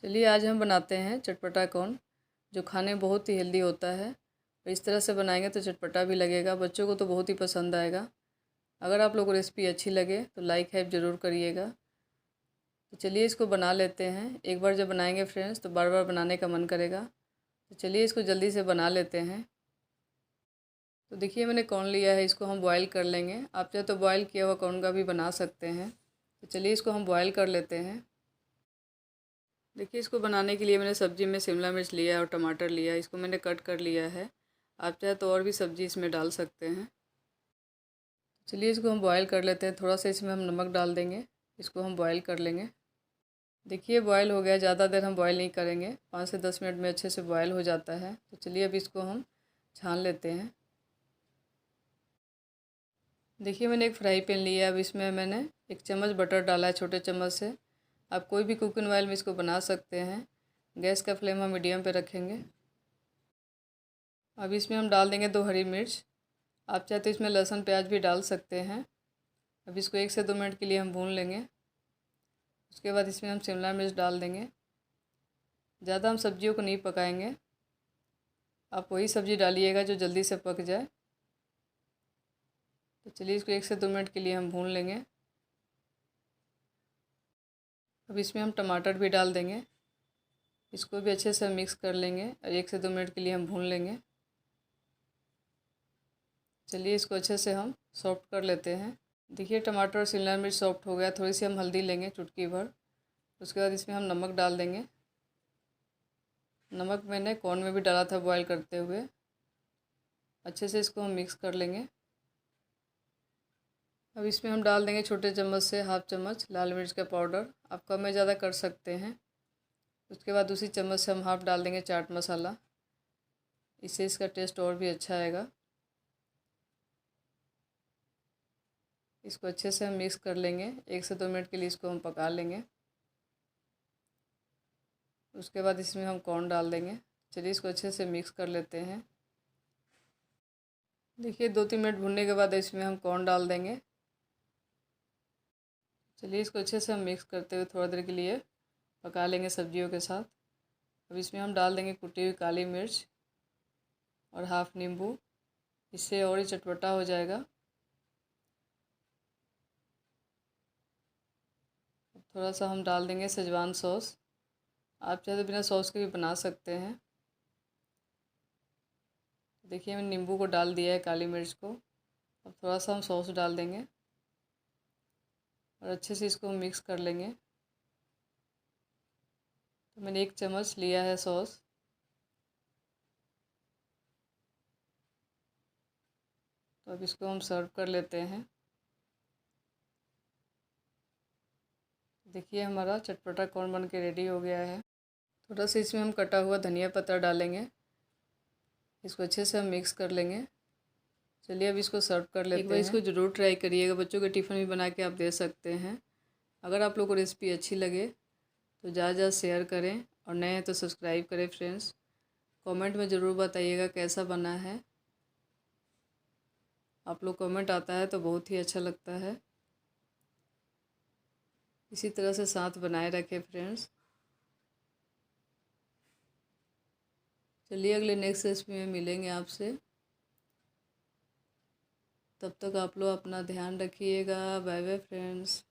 चलिए आज हम बनाते हैं चटपटा कॉर्न, जो खाने में बहुत ही हेल्दी होता है। और इस तरह से बनाएंगे तो चटपटा भी लगेगा, बच्चों को तो बहुत ही पसंद आएगा। अगर आप लोग को रेसिपी अच्छी लगे तो लाइक है ज़रूर करिएगा। तो चलिए इसको बना लेते हैं। एक बार जब बनाएंगे फ्रेंड्स तो बार बार बनाने का मन करेगा। तो चलिए इसको जल्दी से बना लेते हैं। तो देखिए मैंने कॉर्न लिया है, इसको हम बॉयल कर लेंगे। आप चाहे तो बॉयल किया हुआ कॉर्न का भी बना सकते हैं। तो चलिए इसको हम बॉयल कर लेते हैं। देखिए इसको बनाने के लिए मैंने सब्ज़ी में शिमला मिर्च लिया है और टमाटर लिया है, इसको मैंने कट कर लिया है। आप चाहे तो और भी सब्ज़ी इसमें डाल सकते हैं। चलिए इसको हम बॉयल कर लेते हैं। थोड़ा सा इसमें हम नमक डाल देंगे, इसको हम बॉयल कर लेंगे। देखिए बॉयल हो गया, ज़्यादा देर हम बॉयल नहीं करेंगे, 5 से 10 मिनट में अच्छे से बॉयल हो जाता है। तो चलिए अब इसको हम छान लेते हैं। देखिए मैंने एक फ्राई पैन लिया है, अब इसमें मैंने 1 चम्मच बटर डाला है, छोटे चम्मच से। आप कोई भी कुकिंग ऑयल में इसको बना सकते हैं। गैस का फ्लेम हम मीडियम पे रखेंगे। अब इसमें हम डाल देंगे 2 हरी मिर्च। आप चाहे तो इसमें लहसुन प्याज भी डाल सकते हैं। अब इसको 1 से 2 मिनट के लिए हम भून लेंगे। उसके बाद इसमें हम शिमला मिर्च डाल देंगे। ज़्यादा हम सब्जियों को नहीं पकाएंगे, आप वही सब्ज़ी डालिएगा जो जल्दी से पक जाए। तो चलिए इसको 1 से 2 मिनट के लिए हम भून लेंगे। अब इसमें हम टमाटर भी डाल देंगे, इसको भी अच्छे से मिक्स कर लेंगे और 1 से 2 मिनट के लिए हम भून लेंगे। चलिए इसको अच्छे से हम सॉफ्ट कर लेते हैं। देखिए टमाटर और शिमला मिर्च सॉफ्ट हो गया। थोड़ी सी हम हल्दी लेंगे, चुटकी भर। उसके बाद इसमें हम नमक डाल देंगे। नमक मैंने कॉर्न में भी डाला था बॉयल करते हुए। अच्छे से इसको हम मिक्स कर लेंगे। अब इसमें हम डाल देंगे छोटे चम्मच से हाफ चम्मच लाल मिर्च का पाउडर। आप कम में ज़्यादा कर सकते हैं। उसके बाद उसी चम्मच से हम हाफ डाल देंगे चाट मसाला, इससे इसका टेस्ट और भी अच्छा आएगा। इसको अच्छे से हम मिक्स कर लेंगे। 1 से 2 मिनट के लिए इसको हम पका लेंगे। उसके बाद इसमें हम कॉर्न डाल देंगे। चलिए इसको अच्छे से मिक्स कर लेते हैं। देखिए 2-3 मिनट भुनने के बाद इसमें हम कॉर्न डाल देंगे। चलिए इसको अच्छे से हम मिक्स करते हुए थोड़ा देर के लिए पका लेंगे सब्जियों के साथ। अब इसमें हम डाल देंगे कुटी हुई काली मिर्च और हाफ नींबू, इससे और ही चटपटा हो जाएगा। अब थोड़ा सा हम डाल देंगे शेजवान सॉस। आप चाहे तो बिना सॉस के भी बना सकते हैं। देखिए मैंने नींबू को डाल दिया है, काली मिर्च को। अब थोड़ा सा हम सॉस डाल देंगे और अच्छे से इसको मिक्स कर लेंगे। तो मैंने 1 चम्मच लिया है सॉस। तो अब इसको हम सर्व कर लेते हैं। देखिए हमारा चटपटा कॉर्न बन के रेडी हो गया है। थोड़ा सा इसमें हम कटा हुआ धनिया पत्ता डालेंगे, इसको अच्छे से हम मिक्स कर लेंगे। चलिए अब इसको सर्व कर लेते हैं। एक बार इसको ज़रूर ट्राई करिएगा, बच्चों के टिफ़िन भी बना के आप दे सकते हैं। अगर आप लोग को रेसिपी अच्छी लगे तो ज़्यादा ज़्यादा शेयर करें और नए हैं तो सब्सक्राइब करें फ्रेंड्स। कमेंट में ज़रूर बताइएगा कैसा बना है। आप लोग कमेंट आता है तो बहुत ही अच्छा लगता है। इसी तरह से साथ बनाए रखें फ्रेंड्स। चलिए अगले नेक्स्ट रेसिपी में मिलेंगे आपसे। तब तक आप लोग अपना ध्यान रखिएगा। Bye bye friends.